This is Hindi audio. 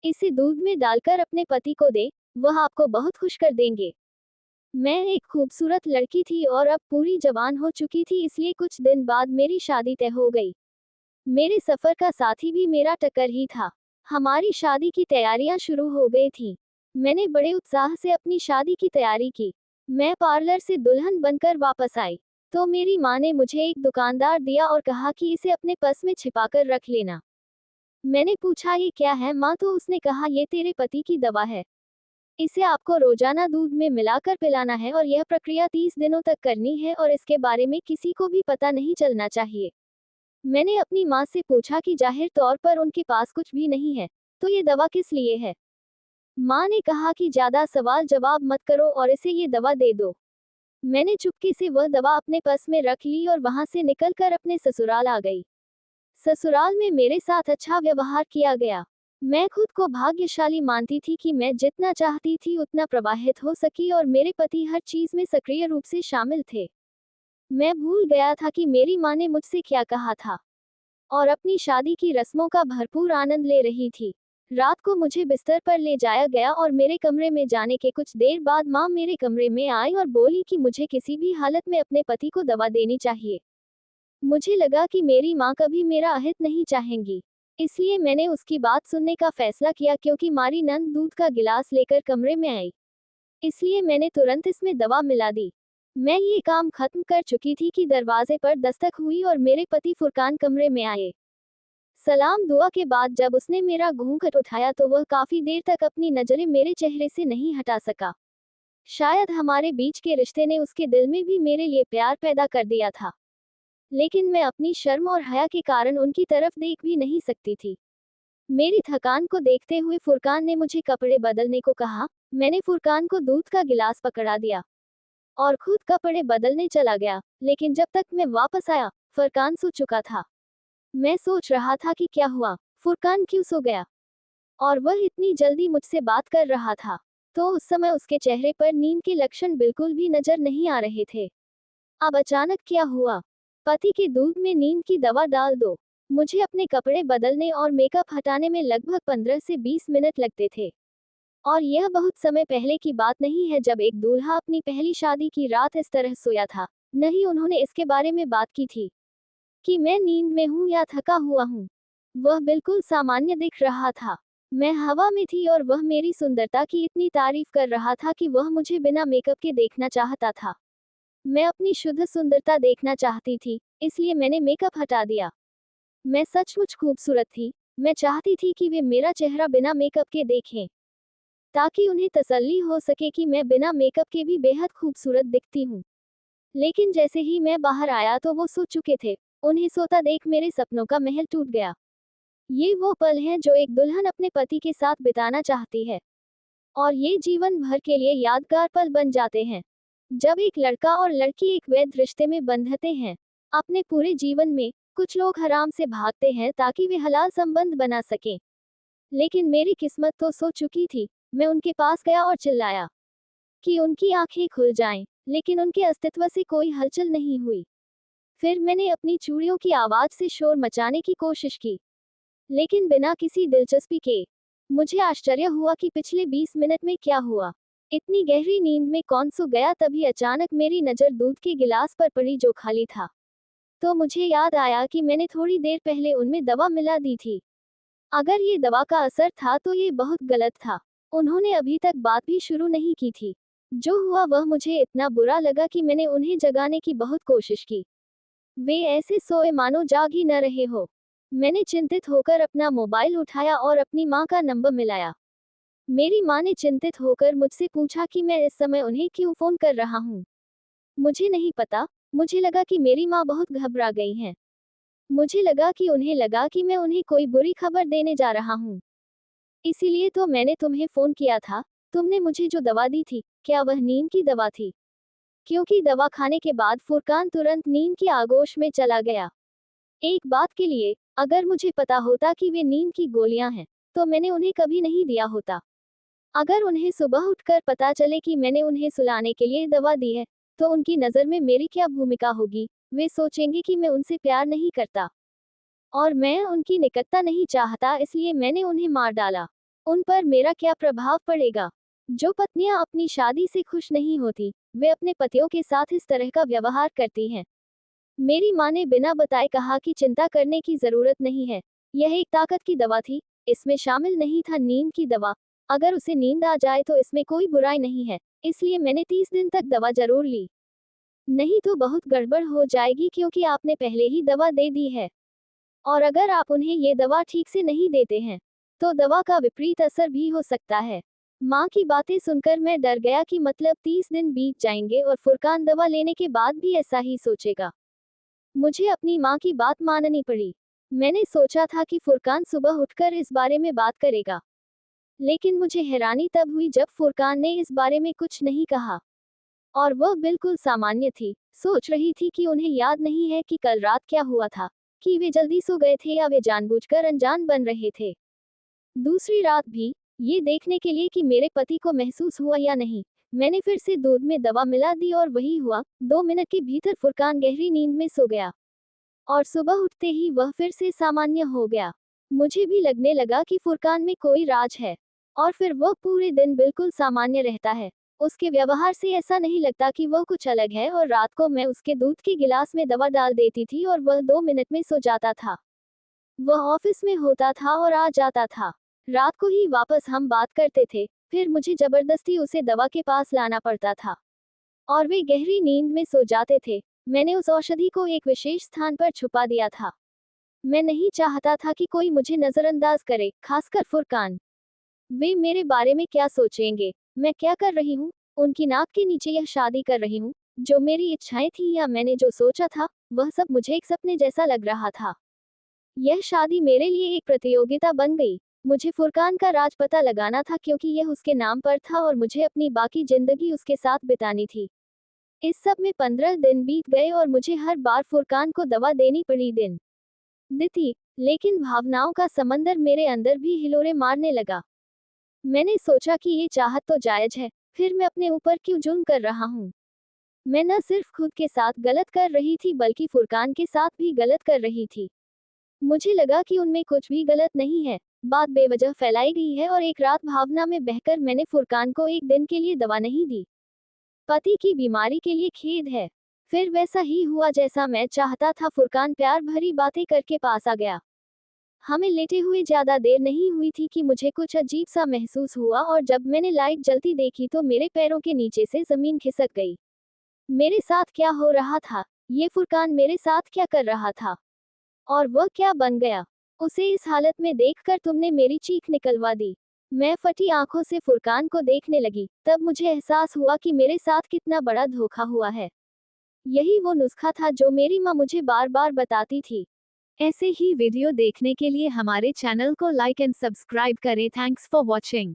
इसे दूध में डालकर अपने पति को दे, वह आपको बहुत खुश कर देंगे। मैं एक खूबसूरत लड़की थी और अब पूरी जवान हो चुकी थी, इसलिए कुछ दिन बाद मेरी शादी तय हो गई। मेरे सफर का साथी भी मेरा टक्कर ही था। हमारी शादी की तैयारियां शुरू हो गई थी। मैंने बड़े उत्साह से अपनी शादी की तैयारी की। मैं पार्लर से दुल्हन बनकर वापस आई तो मेरी माँ ने मुझे एक दुकानदार दिया और कहा कि इसे अपने पर्स में छिपाकर रख लेना। मैंने पूछा ये क्या है माँ, तो उसने कहा ये तेरे पति की दवा है। इसे आपको रोजाना दूध में मिलाकर पिलाना है और यह प्रक्रिया 30 दिनों तक करनी है और इसके बारे में किसी को भी पता नहीं चलना चाहिए। मैंने अपनी माँ से पूछा कि जाहिर तौर पर उनके पास कुछ भी नहीं है, तो ये दवा किस लिए है? माँ ने कहा कि ज्यादा सवाल जवाब मत करो और इसे ये दवा दे दो। मैंने चुपके से वह दवा अपने पर्स में रख ली और वहां से निकलकर अपने ससुराल आ गई। ससुराल में मेरे साथ अच्छा व्यवहार किया गया। मैं खुद को भाग्यशाली मानती थी कि मैं जितना चाहती थी उतना प्रवाहित हो सकी और मेरे पति हर चीज में सक्रिय रूप से शामिल थे। मैं भूल गया था कि मेरी माँ ने मुझसे क्या कहा था और अपनी शादी की रस्मों का भरपूर आनंद ले रही थी। रात को मुझे बिस्तर पर ले जाया गया और मेरे कमरे में जाने के कुछ देर बाद माँ मेरे कमरे में आई और बोली कि मुझे किसी भी हालत में अपने पति को दवा देनी चाहिए। मुझे लगा कि मेरी माँ कभी मेरा अहित नहीं चाहेंगी, इसलिए मैंने उसकी बात सुनने का फैसला किया। क्योंकि मारी नंद दूध का गिलास लेकर कमरे में आई, इसलिए मैंने तुरंत इसमें दवा मिला दी। मैं ये काम खत्म कर चुकी थी कि दरवाजे पर दस्तक हुई और मेरे पति फुरकान कमरे में आए। सलाम दुआ के बाद जब उसने मेरा घूंघट उठाया तो वह काफी देर तक अपनी नजरें मेरे चेहरे से नहीं हटा सका। शायद हमारे बीच के रिश्ते ने उसके दिल में भी मेरे लिए प्यार पैदा कर दिया था, लेकिन मैं अपनी शर्म और हया के कारण उनकी तरफ देख भी नहीं सकती थी। मेरी थकान को देखते हुए फुरकान ने मुझे कपड़े बदलने को कहा। मैंने फुरकान को दूध का गिलास पकड़ा दिया और खुद कपड़े बदलने चला गया, लेकिन जब तक मैं वापस आया, फुरकान सो चुका था। मैं सोच रहा था कि क्या हुआ, फुरकान क्यों सो गया और वह इतनी जल्दी मुझसे बात कर रहा था। तो उस समय उसके चेहरे पर नींद के लक्षण बिल्कुल भी नजर नहीं आ रहे थे। अब अचानक क्या हुआ? पति के दूध में नींद की दवा डाल दो। मुझे अपने कपड़े बदलने और मेकअप हटाने में लगभग 15 से 20 मिनट लगते थे। और यह बहुत समय पहले की बात नहीं है जब एक दूल्हा अपनी पहली शादी की रात इस तरह सोया था। नहीं, उन्होंने इसके बारे में बात की थी कि मैं नींद में हूँ या थका हुआ हूँ। वह बिल्कुल सामान्य दिख रहा था। मैं हवा में थी और वह मेरी सुंदरता की इतनी तारीफ कर रहा था कि वह मुझे बिना मेकअप के देखना चाहता था। मैं अपनी शुद्ध सुंदरता देखना चाहती थी, इसलिए मैंने मेकअप हटा दिया। मैं सचमुच खूबसूरत थी। मैं चाहती थी कि वे मेरा चेहरा बिना मेकअप के देखें, ताकि उन्हें तसल्ली हो सके कि मैं बिना मेकअप के भी बेहद खूबसूरत दिखती हूँ। लेकिन जैसे ही मैं बाहर आया तो वो सो चुके थे। उन्हें सोता देख मेरे सपनों का महल टूट गया। ये वो पल हैं जो एक दुल्हन अपने पति के साथ बिताना चाहती है, और ये जीवन भर के लिए यादगार पल बन जाते हैं। जब एक लड़का और लड़की एक वैध रिश्ते में बंधते हैं, अपने पूरे जीवन में, कुछ लोग हराम से भागते हैं ताकि वे हलाल संबंध बना सकें। लेकिन मेरी किस्मत तो सो चुकी थी। मैं उनके पास गया और चिल्लाया कि उनकी आंखें खुल जाएं, लेकिन उनके अस्तित्व से कोई हलचल नहीं हुई। फिर मैंने अपनी चूड़ियों की आवाज से शोर मचाने की कोशिश की, लेकिन बिना किसी दिलचस्पी के। मुझे आश्चर्य हुआ कि पिछले 20 मिनट में क्या हुआ। इतनी गहरी नींद में कौन सो गया? तभी अचानक मेरी नज़र दूध के गिलास पर पड़ी जो खाली था। तो मुझे याद आया कि मैंने थोड़ी देर पहले उनमें दवा मिला दी थी। अगर ये दवा का असर था तो ये बहुत गलत था। उन्होंने अभी तक बात भी शुरू नहीं की थी। जो हुआ वह मुझे इतना बुरा लगा कि मैंने उन्हें जगाने की बहुत कोशिश की। वे ऐसे सोए मानो जाग ही न रहे हो। मैंने चिंतित होकर अपना मोबाइल उठाया और अपनी माँ का नंबर मिलाया। मेरी माँ ने चिंतित होकर मुझसे पूछा कि मैं इस समय उन्हें क्यों फोन कर रहा हूँ। मुझे नहीं पता। मुझे लगा कि मेरी माँ बहुत घबरा गई हैं। मुझे लगा कि उन्हें लगा कि मैं उन्हें कोई बुरी खबर देने जा रहा हूँ। इसीलिए तो मैंने तुम्हें फोन किया था। तुमने मुझे जो दवा दी थी, क्या वह नींद की दवा थी? क्योंकि दवा खाने के बाद फुरकान तुरंत नींद की आगोश में चला गया। एक बात के लिए, अगर मुझे पता होता कि वे नींद की गोलियां हैं, तो मैंने उन्हें कभी नहीं दिया होता। अगर उन्हें सुबह उठकर पता चले कि मैंने उन्हें सुलाने के लिए दवा दी है, तो उनकी नज़र में मेरी क्या भूमिका होगी? वे सोचेंगे कि मैं उनसे प्यार नहीं करता और मैं उनकी निकटता नहीं चाहता, इसलिए मैंने उन्हें मार डाला। उन पर मेरा क्या प्रभाव पड़ेगा? जो पत्नियां अपनी शादी से खुश नहीं होती, वे अपने पतियों के साथ इस तरह का व्यवहार करती हैं। मेरी माँ ने बिना बताए कहा कि चिंता करने की जरूरत नहीं है। यह एक ताकत की दवा थी, इसमें शामिल नहीं था नींद की दवा। अगर उसे नींद आ जाए तो इसमें कोई बुराई नहीं है, इसलिए मैंने 30 दिन तक दवा जरूर ली। नहीं तो बहुत गड़बड़ हो जाएगी क्योंकि आपने पहले ही दवा दे दी है। और अगर आप उन्हें ये दवा ठीक से नहीं देते हैं, तो दवा का विपरीत असर भी हो सकता है। माँ की बातें सुनकर मैं डर गया कि मतलब 30 दिन बीत जाएंगे और फुरकान दवा लेने के बाद भी ऐसा ही सोचेगा। मुझे अपनी माँ की बात माननी पड़ी। मैंने सोचा था कि फुरकान सुबह उठकर इस बारे में बात करेगा, लेकिन मुझे हैरानी तब हुई जब फुरकान ने इस बारे में कुछ नहीं कहा। और वह बिल्कुल सामान्य थी, सोच रही थी कि उन्हें याद नहीं है कि कल रात क्या हुआ था, कि वे जल्दी सो गए थे या वे जानबूझकर अनजान बन रहे थे। दूसरी रात भी, ये देखने के लिए कि मेरे पति को महसूस हुआ या नहीं, मैंने फिर से दूध में दवा मिला दी और वही हुआ। 2 मिनट के भीतर फुरकान गहरी नींद में सो गया और सुबह उठते ही वह फिर से सामान्य हो गया। मुझे भी लगने लगा कि फुरकान में कोई राज है। और फिर वह पूरे दिन बिल्कुल सामान्य रहता है। उसके व्यवहार से ऐसा नहीं लगता कि वह कुछ अलग है। और रात को मैं उसके दूध के गिलास में दवा डाल देती थी और वह 2 मिनट में सो जाता था। वह ऑफिस में होता था और आ जाता था। रात को ही वापस हम बात करते थे, फिर मुझे जबरदस्ती उसे दवा के पास लाना पड़ता था और वे गहरी नींद में सो जाते थे। मैंने उस औषधि को एक विशेष स्थान पर छुपा दिया था। मैं नहीं चाहता था कि कोई मुझे नजरअंदाज करे, खासकर फुरकान। वे मेरे बारे में क्या सोचेंगे? मैं क्या कर रही हूँ? उनकी नाक के नीचे यह शादी कर रही हूँ, जो मेरी इच्छाएं थी या मैंने जो सोचा था, वह सब मुझे एक सपने जैसा लग रहा था। यह शादी मेरे लिए एक प्रतियोगिता बन गई। मुझे फुरकान का राज पता लगाना था क्योंकि यह उसके नाम पर था और मुझे अपनी बाकी जिंदगी उसके साथ बितानी थी। इस सब में 15 दिन बीत गए और मुझे हर बार फुरकान को दवा देनी पड़ी दिन दिती। लेकिन भावनाओं का समंदर मेरे अंदर भी हिलोरे मारने लगा। मैंने सोचा कि ये चाहत तो जायज है, फिर मैं अपने ऊपर क्यों जुल्म कर रहा हूँ? मैं न सिर्फ खुद के साथ गलत कर रही थी बल्कि फुरकान के साथ भी गलत कर रही थी। मुझे लगा कि उनमें कुछ भी गलत नहीं है, बात बेवजह फैलाई गई है और एक रात भावना में बहकर मैंने फुरकान को एक दिन के लिए दवा नहीं दी। पति की बीमारी के लिए खेद है। फिर वैसा ही हुआ जैसा मैं चाहता था। फुरकान प्यार भरी बातें करके पास आ गया। हमें लेटे हुए ज्यादा देर नहीं हुई थी कि मुझे कुछ अजीब सा महसूस हुआ और जब मैंने लाइट जलती देखी तो मेरे पैरों के नीचे से जमीन खिसक गई। मेरे साथ क्या हो रहा था? ये फुरकान मेरे साथ क्या कर रहा था? और वह क्या बन गया? उसे इस हालत में देखकर तुमने मेरी चीख निकलवा दी। मैं फटी आंखों से फुरकान को देखने लगी, तब मुझे एहसास हुआ कि मेरे साथ कितना बड़ा धोखा हुआ है। यही वो नुस्खा था जो मेरी माँ मुझे बार बार बताती थी। ऐसे ही वीडियो देखने के लिए हमारे चैनल को लाइक एंड सब्सक्राइब करें। Thanks for watching.